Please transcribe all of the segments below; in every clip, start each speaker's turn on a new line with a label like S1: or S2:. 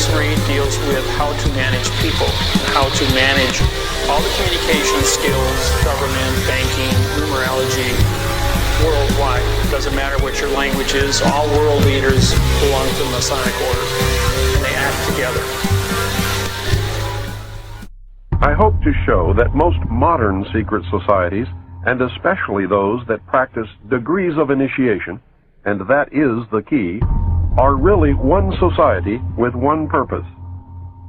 S1: Freemasonry deals with how to manage people, how to manage all the communication skills, government, banking, numerology, worldwide. It doesn't matter what your language is. All world leaders belong to the Masonic Order, and they act together.
S2: I hope to show that most modern secret societies, and especially those that practice degrees of initiation, and that is the key, are really one society with one purpose.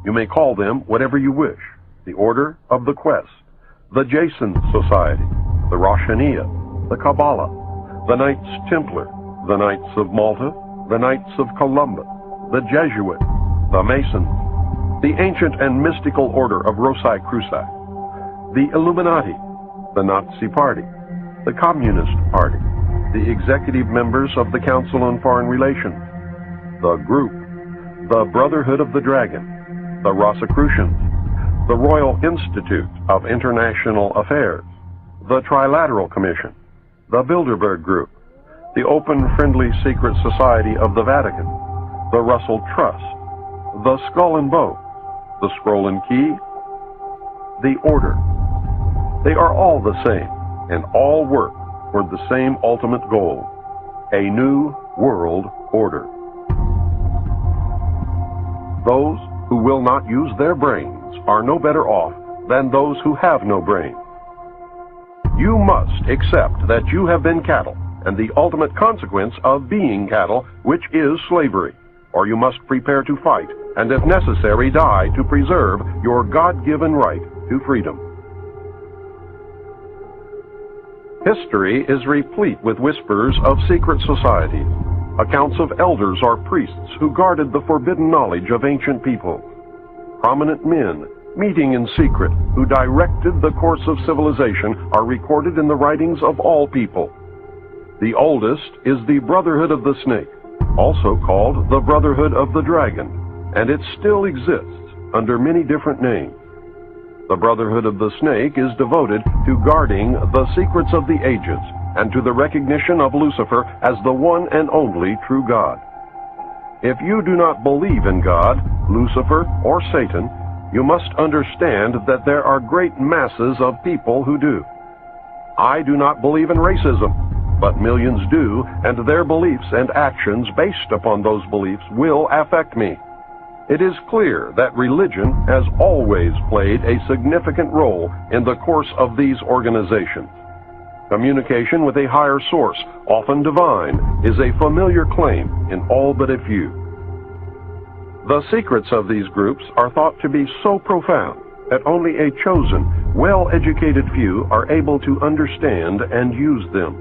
S2: You may call them whatever you wish: the Order of the Quest, the Jason Society, the Roshaniya, the Kabbalah, the Knights Templar, the Knights of Malta, the Knights of Columbus, the Jesuits, the Masons, the ancient and mystical Order of Rosicruci, the Illuminati, the Nazi Party, the Communist Party, the executive members of the Council on Foreign Relations, the Group, the Brotherhood of the Dragon, the Rosicrucians, the Royal Institute of International Affairs, the Trilateral Commission, the Bilderberg Group, the Open Friendly Secret Society of the Vatican, the Russell Trust, the Skull and Bones, the Scroll and Key, the Order. They are all the same, and all work toward the same ultimate goal: a new world order. Those who will not use their brains are no better off than those who have no brains. You must accept that you have been cattle, and the ultimate consequence of being cattle, which is slavery, or you must prepare to fight, and if necessary die to preserve your God-given right to freedom. History is replete with whispers of secret societies, accounts of elders or priests who guarded the forbidden knowledge of ancient peoples, prominent men meeting in secret who directed the course of civilization are recorded in the writings of all people. The oldest is the Brotherhood of the Snake, also called the Brotherhood of the Dragon, and it still exists under many different names. The Brotherhood of the Snake is devoted to guarding the secrets of the ages and to the recognition of Lucifer as the one and only true God. If you do not believe in God, Lucifer, or Satan, you must understand that there are great masses of people who do. I do not believe in racism, but millions do, and their beliefs and actions based upon those beliefs will affect me. It is clear that religion has always played a significant role in the course of these organizations. Communication with a higher source, often divine, is a familiar claim in all but a few. The secrets of these groups are thought to be so profound that only a chosen, well-educated few are able to understand and use them.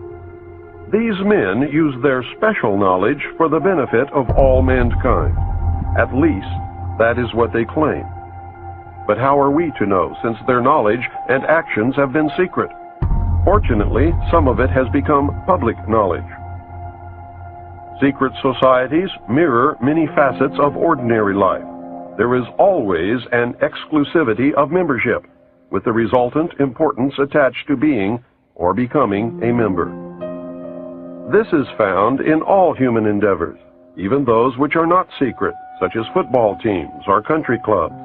S2: These men use their special knowledge for the benefit of all mankind. At least, that is what they claim. But how are we to know, since their knowledge and actions have been secret? Fortunately, some of it has become public knowledge. Secret societies mirror many facets of ordinary life. There is always an exclusivity of membership, with the resultant importance attached to being or becoming a member. This is found in all human endeavors, even those which are not secret, such as football teams or country clubs.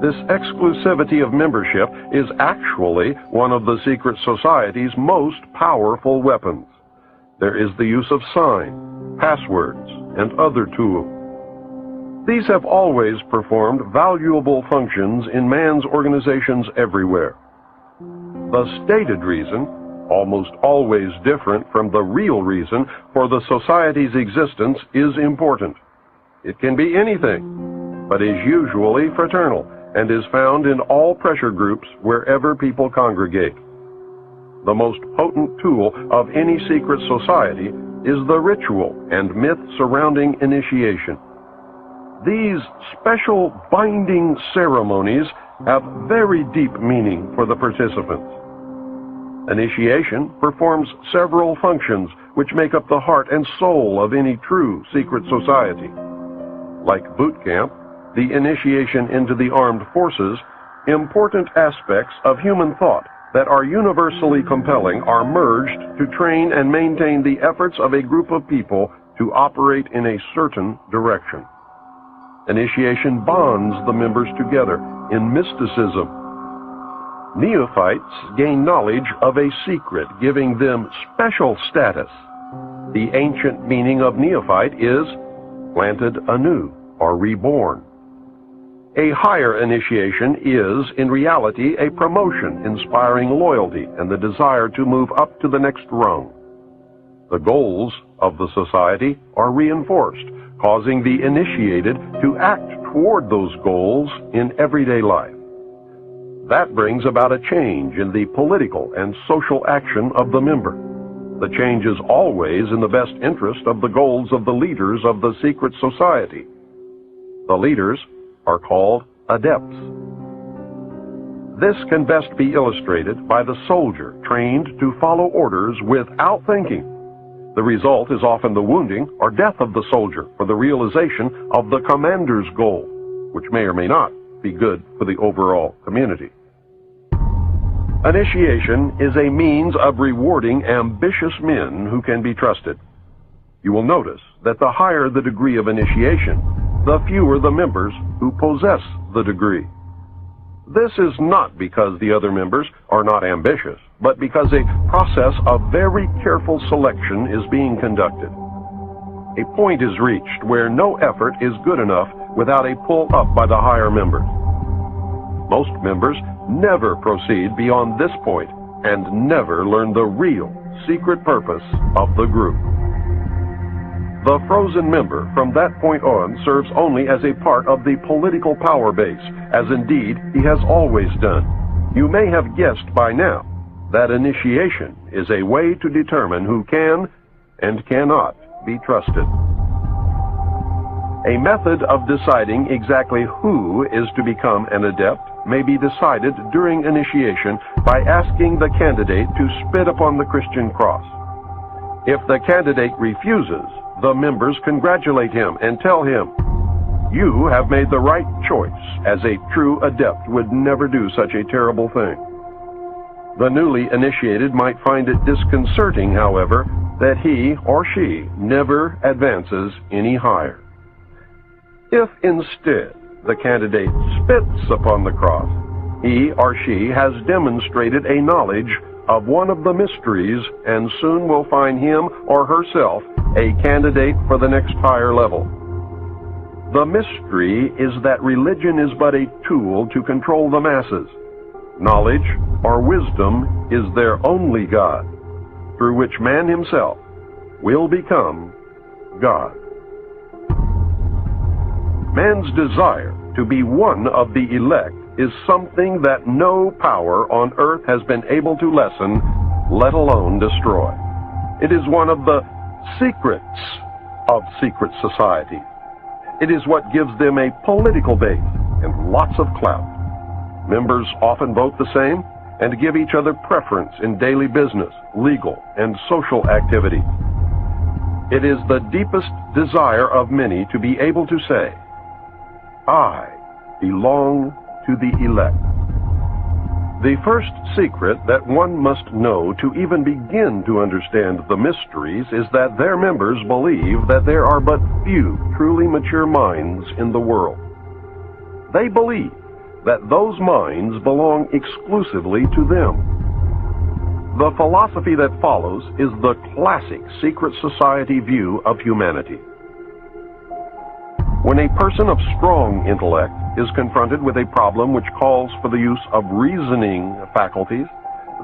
S2: This exclusivity of membership is actually one of the secret society's most powerful weapons. There is the use of signs, passwords, and other tools. These have always performed valuable functions in man's organizations everywhere. The stated reason, almost always different from the real reason for the society's existence, is important. It can be anything, but is usually fraternal and is found in all pressure groups wherever people congregate. The most potent tool of any secret society is the ritual and myth surrounding initiation. These special binding ceremonies have very deep meaning for the participants. Initiation performs several functions which make up the heart and soul of any true secret society. Like boot camp, the initiation into the armed forces, important aspects of human thought that are universally compelling are merged to train and maintain the efforts of a group of people to operate in a certain direction. Initiation bonds the members together in mysticism. Neophytes gain knowledge of a secret, giving them special status. The ancient meaning of neophyte is planted anew or reborn. A higher initiation is, in reality, a promotion inspiring loyalty and the desire to move up to the next rung. The goals of the society are reinforced, causing the initiated to act toward those goals in everyday life. That brings about a change in the political and social action of the member. The change is always in the best interest of the goals of the leaders of the secret society. The leaders are called adepts. This can best be illustrated by the soldier trained to follow orders without thinking. The result is often the wounding or death of the soldier for the realization of the commander's goal, which may or may not be good for the overall community. Initiation is a means of rewarding ambitious men who can be trusted. You will notice that the higher the degree of initiation, the fewer the members who possess the degree. This is not because the other members are not ambitious, but because a process of very careful selection is being conducted. A point is reached where no effort is good enough without a pull up by the higher members. Most members never proceed beyond this point and never learn the real secret purpose of the group. The frozen member from that point on serves only as a part of the political power base, as indeed he has always done. You may have guessed by now that initiation is a way to determine who can and cannot be trusted. A method of deciding exactly who is to become an adept may be decided during initiation by asking the candidate to spit upon the Christian cross. If the candidate refuses, the members congratulate him and tell him, "You have made the right choice, as a true adept would never do such a terrible thing." The newly initiated might find it disconcerting, however, that he or she never advances any higher. If instead the candidate spits upon the cross, he or she has demonstrated a knowledge of one of the mysteries and soon will find him or herself a candidate for the next higher level. The mystery is that religion is but a tool to control the masses. Knowledge or wisdom is their only God, through which man himself will become God. Man's desire to be one of the elect is something that no power on earth has been able to lessen, let alone destroy. It is one of the secrets of secret society. It is what gives them a political base and lots of clout. Members often vote the same and give each other preference in daily business, legal, and social activities. It is the deepest desire of many to be able to say, "I belong to the elect." The first secret that one must know to even begin to understand the mysteries is that their members believe that there are but few truly mature minds in the world. They believe that those minds belong exclusively to them. The philosophy that follows is the classic secret society view of humanity. When a person of strong intellect is confronted with a problem which calls for the use of reasoning faculties,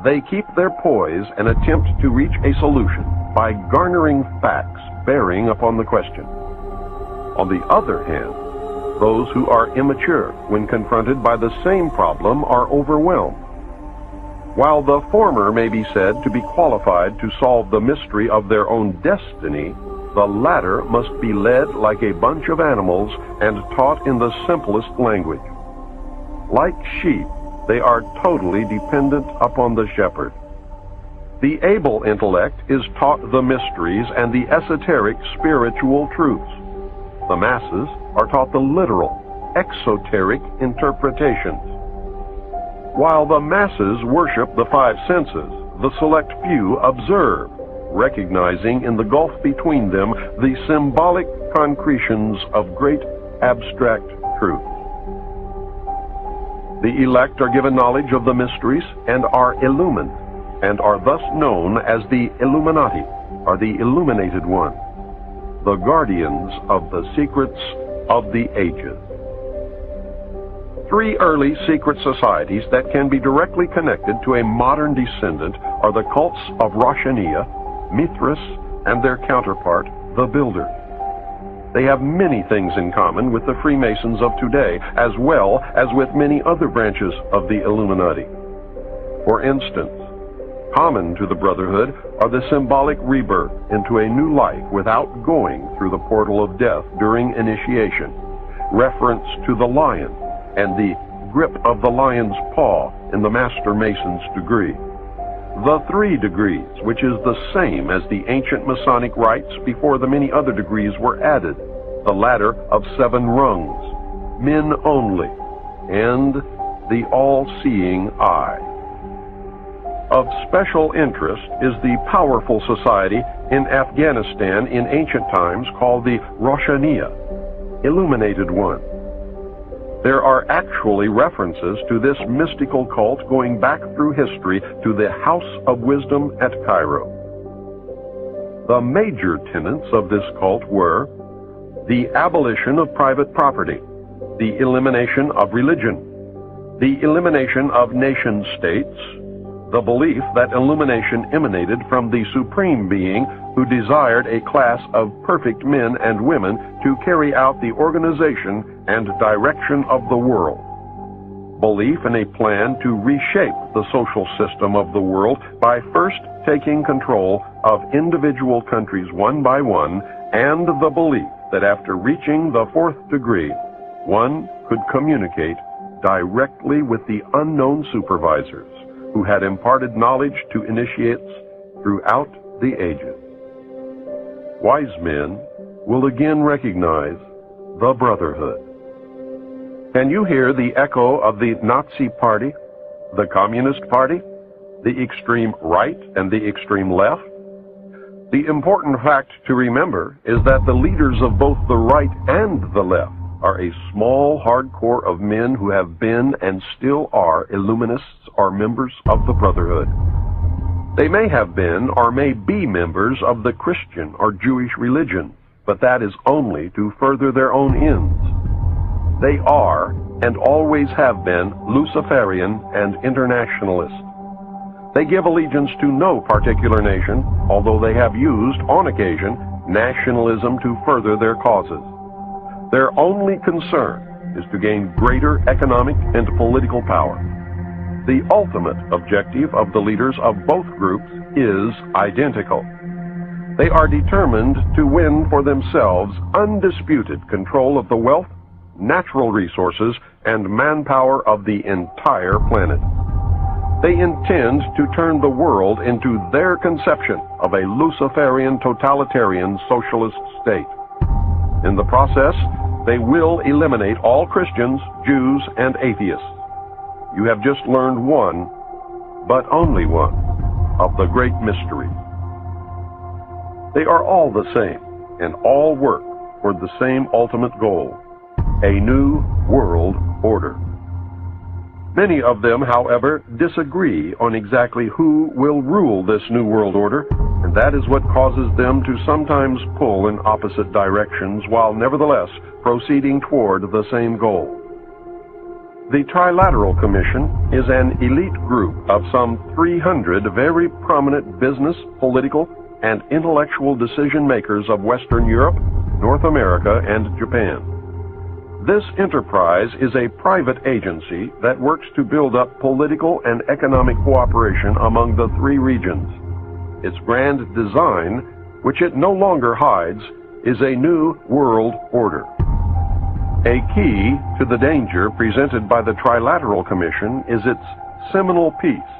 S2: they keep their poise and attempt to reach a solution by garnering facts bearing upon the question. On the other hand, those who are immature when confronted by the same problem are overwhelmed. While the former may be said to be qualified to solve the mystery of their own destiny, the latter must be led like a bunch of animals and taught in the simplest language. Like sheep, they are totally dependent upon the shepherd. The able intellect is taught the mysteries and the esoteric spiritual truths. The masses are taught the literal, exoteric interpretations. While the masses worship the five senses, the select few observe, recognizing in the gulf between them the symbolic concretions of great abstract truth. The elect are given knowledge of the mysteries and are illumined, and are thus known as the Illuminati, or the Illuminated One, the guardians of the secrets of the ages. Three early secret societies that can be directly connected to a modern descendant are the cults of Roshaniya, Mithras, and their counterpart, the Builder. They have many things in common with the Freemasons of today, as well as with many other branches of the Illuminati. For instance, common to the Brotherhood are the symbolic rebirth into a new life without going through the portal of death during initiation, reference to the lion, and the grip of the lion's paw in the Master Mason's degree. The 3 degrees, which is the same as the ancient Masonic rites before the many other degrees were added, the ladder of 7 rungs, men only, and the all-seeing eye. Of special interest is the powerful society in Afghanistan in ancient times called the Roshaniya, Illuminated One. There are actually references to this mystical cult going back through history to the House of Wisdom at Cairo. The major tenets of this cult were the abolition of private property, the elimination of religion, the elimination of nation-states, the belief that illumination emanated from the Supreme Being who desired a class of perfect men and women to carry out the organization and direction of the world. Belief in a plan to reshape the social system of the world by first taking control of individual countries one by one, and the belief that after reaching the 4th degree, one could communicate directly with the unknown supervisors who had imparted knowledge to initiates throughout the ages. Wise men will again recognize the Brotherhood. Can you hear the echo of the Nazi Party, the Communist Party, the extreme right and the extreme left? The important fact to remember is that the leaders of both the right and the left are a small hardcore of men who have been and still are Illuminists or members of the Brotherhood. They may have been or may be members of the Christian or Jewish religion, but that is only to further their own ends. They are, and always have been, Luciferian and internationalist. They give allegiance to no particular nation, although they have used, on occasion, nationalism to further their causes. Their only concern is to gain greater economic and political power. The ultimate objective of the leaders of both groups is identical. They are determined to win for themselves undisputed control of the wealth, natural resources, and manpower of the entire planet. They intend to turn the world into their conception of a Luciferian totalitarian socialist state. In the process, they will eliminate all Christians, Jews, and atheists. You have just learned one, but only one, of the great mysteries. They are all the same, and all work toward the same ultimate goal, a new world order. Many of them, however, disagree on exactly who will rule this new world order, and that is what causes them to sometimes pull in opposite directions while nevertheless proceeding toward the same goal. The Trilateral Commission is an elite group of some 300 very prominent business, political, and intellectual decision makers of Western Europe, North America, and Japan. This enterprise is a private agency that works to build up political and economic cooperation among the 3 regions. Its grand design, which it no longer hides, is a new world order. A key to the danger presented by the Trilateral Commission is its seminal piece,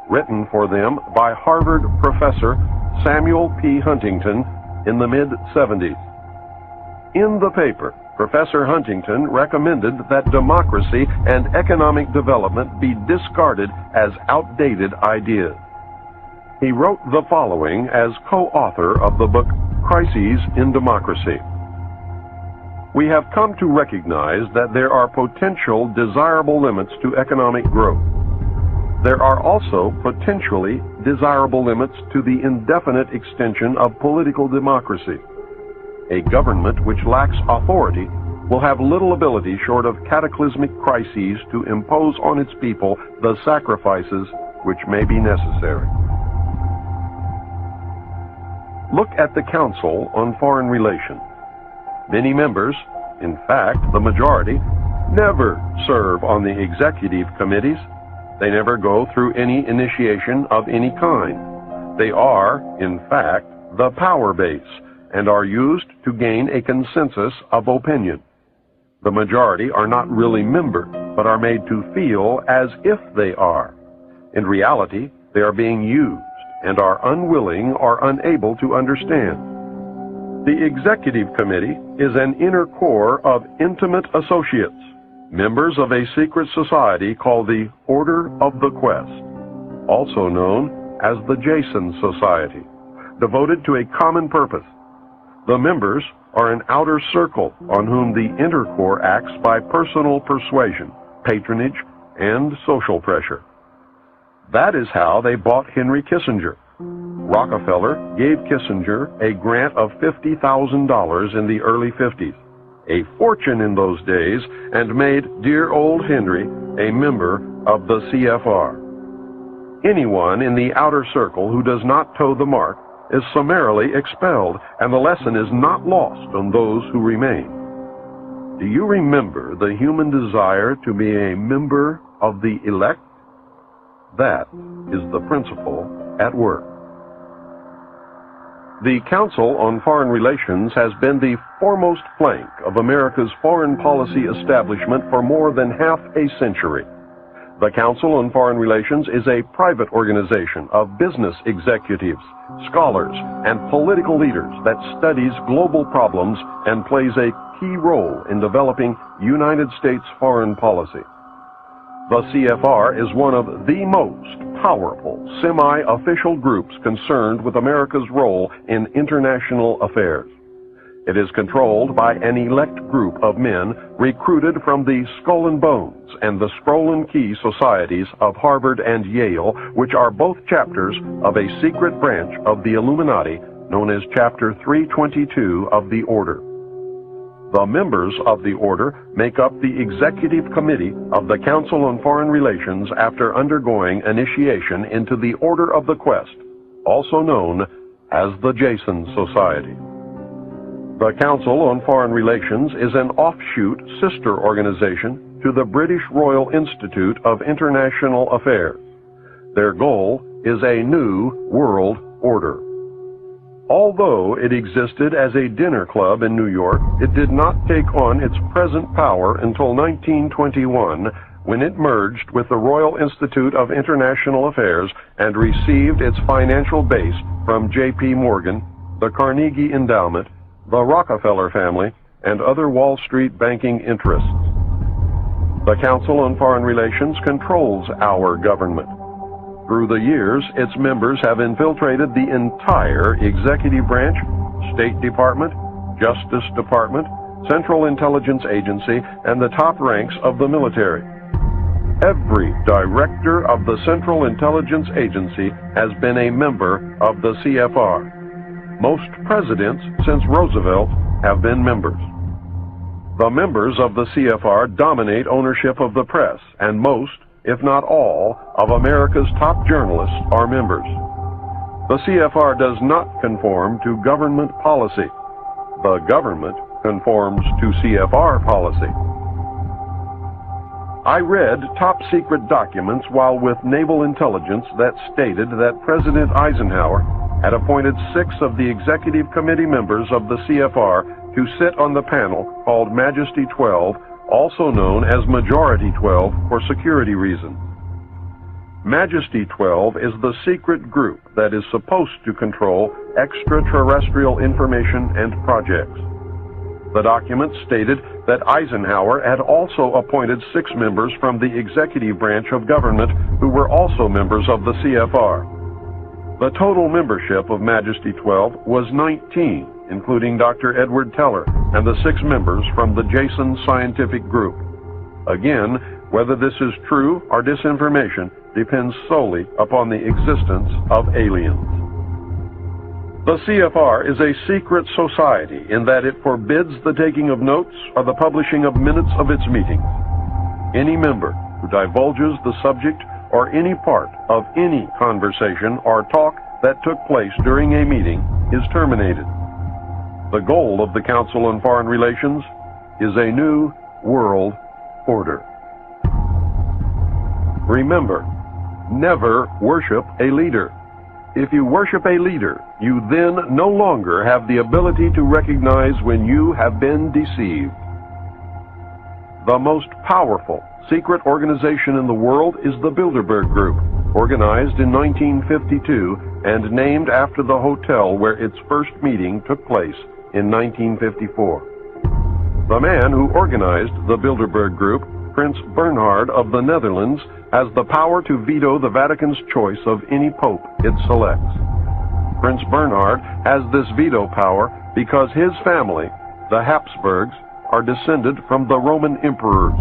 S2: written for them by Harvard professor Samuel P. Huntington in the mid-70s. In the paper, Professor Huntington recommended that democracy and economic development be discarded as outdated ideas. He wrote the following as co-author of the book Crises in Democracy. we have come to recognize that there are potential desirable limits to economic growth. There are also potentially desirable limits to the indefinite extension of political democracy. A government which lacks authority will have little ability short of cataclysmic crises to impose on its people the sacrifices which may be necessary. Look at the Council on Foreign Relations. Many members, in fact the majority, never serve on the executive committees. They never go through any initiation of any kind. They are, in fact, the power base and are used to gain a consensus of opinion. The majority are not really members, but are made to feel as if they are. In reality, they are being used and are unwilling or unable to understand. The Executive Committee is an inner core of intimate associates, members of a secret society called the Order of the Quest, also known as the Jason Society, devoted to a common purpose. The members are an outer circle on whom the inner core acts by personal persuasion, patronage, and social pressure. That is how they bought Henry Kissinger. Rockefeller gave Kissinger a grant of $50,000 in the early 50s, a fortune in those days, and made dear old Henry a member of the CFR. Anyone in the outer circle who does not toe the mark is summarily expelled, and the lesson is not lost on those who remain. Do you remember the human desire to be a member of the elect? That is the principle at work. The Council on Foreign Relations has been the foremost plank of America's foreign policy establishment for more than half a century. The Council on Foreign Relations is a private organization of business executives, scholars, and political leaders that studies global problems and plays a key role in developing United States foreign policy. The CFR is one of the most powerful semi-official groups concerned with America's role in international affairs. It is controlled by an elect group of men recruited from the Skull and Bones and the Scroll and Key societies of Harvard and Yale, which are both chapters of a secret branch of the Illuminati known as Chapter 322 of the Order. The members of the Order make up the Executive Committee of the Council on Foreign Relations after undergoing initiation into the Order of the Quest, also known as the Jason Society. The Council on Foreign Relations is an offshoot sister organization to the British Royal Institute of International Affairs. Their goal is a new world order. Although it existed as a dinner club in New York, it did not take on its present power until 1921, when it merged with the Royal Institute of International Affairs and received its financial base from J.P. Morgan, the Carnegie Endowment, the Rockefeller family, and other Wall Street banking interests. The Council on Foreign Relations controls our government. Through the years, its members have infiltrated the entire executive branch, State Department, Justice Department, Central Intelligence Agency, and the top ranks of the military. Every director of the Central Intelligence Agency has been a member of the CFR. Most presidents since Roosevelt have been members. The members of the CFR dominate ownership of the press, and most, if not all, of America's top journalists are members. The CFR does not conform to government policy. The government conforms to CFR policy. I read top-secret documents while with Naval Intelligence that stated that President Eisenhower had appointed 6 of the Executive Committee members of the CFR to sit on the panel called Majesty 12, also known as Majority 12 for security reasons. Majesty 12 is the secret group that is supposed to control extraterrestrial information and projects. The document stated that Eisenhower had also appointed 6 members from the executive branch of government who were also members of the CFR. The total membership of Majesty 12 was 19, including Dr. Edward Teller and the 6 members from the Jason Scientific Group. Again, whether this is true or disinformation depends solely upon the existence of aliens. The CFR is a secret society in that it forbids the taking of notes or the publishing of minutes of its meetings. Any member who divulges the subject or any part of any conversation or talk that took place during a meeting is terminated. The goal of the Council on Foreign Relations is a new world order. Remember, never worship a leader. If you worship a leader, you then no longer have the ability to recognize when you have been deceived. The most powerful secret organization in the world is the Bilderberg Group, organized in 1952 and named after the hotel where its first meeting took place in 1954. The man who organized the Bilderberg Group, Prince Bernhard of the Netherlands, has the power to veto the Vatican's choice of any pope it selects. Prince Bernhard has this veto power because his family, the Habsburgs, are descended from the Roman emperors.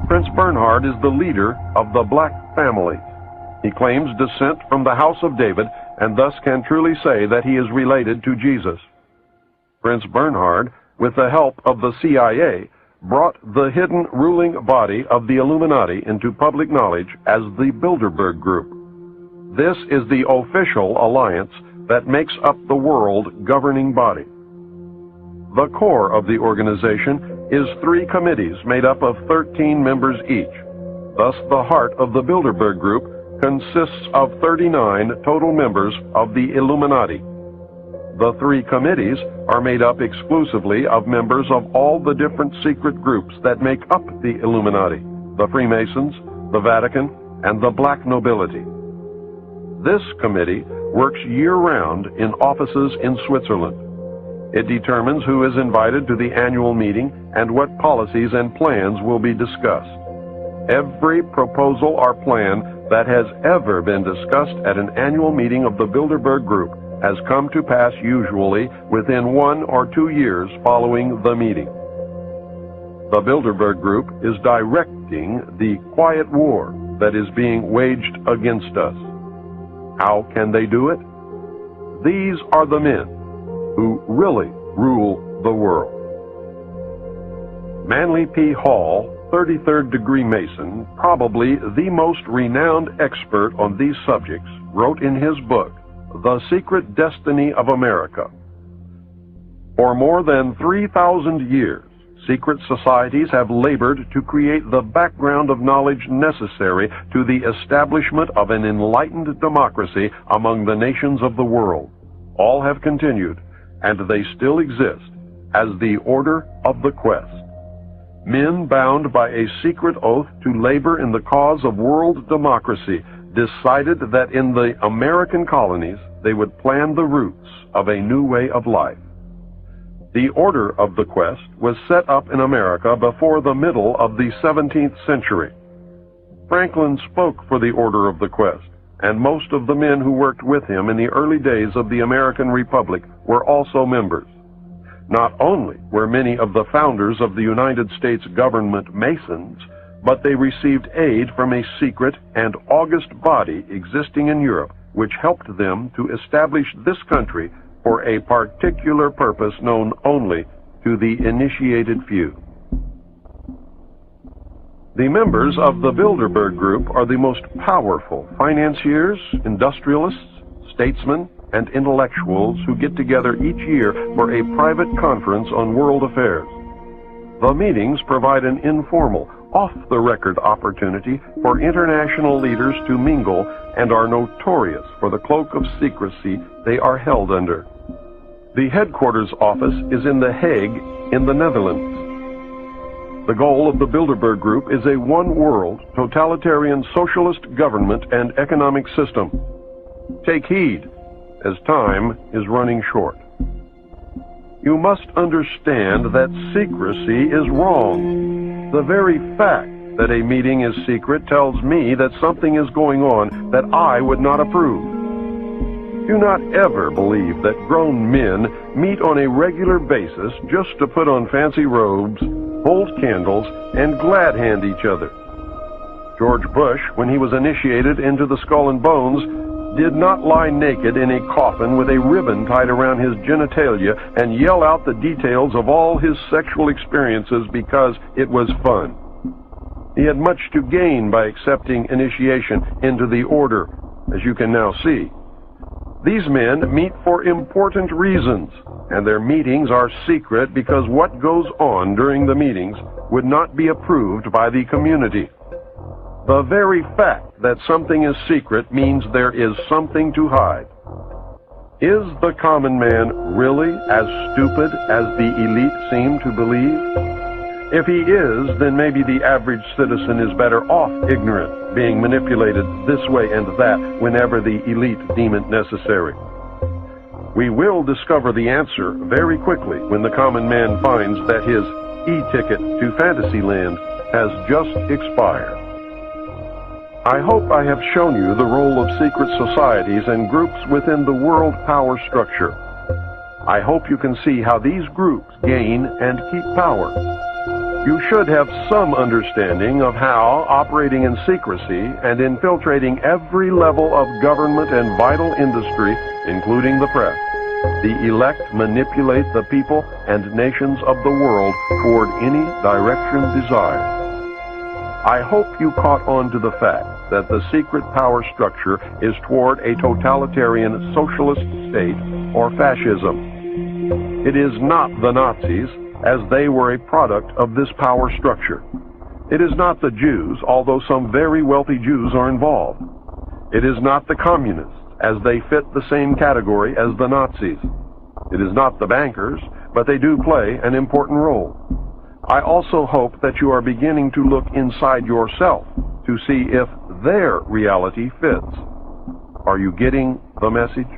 S2: Prince Bernhard is the leader of the Black family. He claims descent from the House of David and thus can truly say that he is related to Jesus. Prince Bernhard, with the help of the CIA, brought the hidden ruling body of the Illuminati into public knowledge as the Bilderberg Group. This is the official alliance that makes up the world governing body. The core of the organization is 3 committees made up of 13 members each. Thus, the heart of the Bilderberg Group consists of 39 total members of the Illuminati. The 3 committees are made up exclusively of members of all the different secret groups that make up the Illuminati, the Freemasons, the Vatican, and the Black nobility. This committee works year-round in offices in Switzerland. It determines who is invited to the annual meeting and what policies and plans will be discussed. Every proposal or plan that has ever been discussed at an annual meeting of the Bilderberg Group has come to pass usually within 1 or 2 years following the meeting. The Bilderberg Group is directing the quiet war that is being waged against us. How can they do it? These are the men who really rule the world. Manly P. Hall, 33rd degree Mason, probably the most renowned expert on these subjects, wrote in his book, The Secret Destiny of America. For more than 3,000 years, secret societies have labored to create the background of knowledge necessary to the establishment of an enlightened democracy among the nations of the world. All have continued, and they still exist, as the Order of the Quest. Men bound by a secret oath to labor in the cause of world democracy decided that in the American colonies they would plan the roots of a new way of life. The Order of the Quest was set up in America before the middle of the 17th century. Franklin spoke for the Order of the Quest, and most of the men who worked with him in the early days of the American Republic were also members. Not only were many of the founders of the United States government Masons, but they received aid from a secret and august body existing in Europe, which helped them to establish this country for a particular purpose known only to the initiated few. The members of the Bilderberg Group are the most powerful financiers, industrialists, statesmen, and intellectuals who get together each year for a private conference on world affairs. The meetings provide an informal, off-the-record opportunity for international leaders to mingle and are notorious for the cloak of secrecy they are held under. The headquarters office is in The Hague in the Netherlands. The goal of the Bilderberg Group is a one-world, totalitarian socialist government and economic system. Take heed, as time is running short. You must understand that secrecy is wrong. The very fact that a meeting is secret tells me that something is going on that I would not approve. Do not ever believe that grown men meet on a regular basis just to put on fancy robes, hold candles, and glad hand each other. George Bush, when he was initiated into the Skull and Bones, did not lie naked in a coffin with a ribbon tied around his genitalia and yell out the details of all his sexual experiences because it was fun. He had much to gain by accepting initiation into the order, as you can now see. These men meet for important reasons, and their meetings are secret because what goes on during the meetings would not be approved by the community. The very fact that something is secret means there is something to hide. Is the common man really as stupid as the elite seem to believe? If he is, then maybe the average citizen is better off ignorant, being manipulated this way and that whenever the elite deem it necessary. We will discover the answer very quickly when the common man finds that his e-ticket to Fantasyland has just expired. I hope I have shown you the role of secret societies and groups within the world power structure. I hope you can see how these groups gain and keep power. You should have some understanding of how, operating in secrecy and infiltrating every level of government and vital industry, including the press, the elect manipulate the people and nations of the world toward any direction desired. I hope you caught on to the fact that the secret power structure is toward a totalitarian socialist state or fascism. It is not the Nazis, as they were a product of this power structure. It is not the Jews, although some very wealthy Jews are involved. It is not the communists, as they fit the same category as the Nazis. It is not the bankers, but they do play an important role. I also hope that you are beginning to look inside yourself to see if their reality fits. Are you getting the message?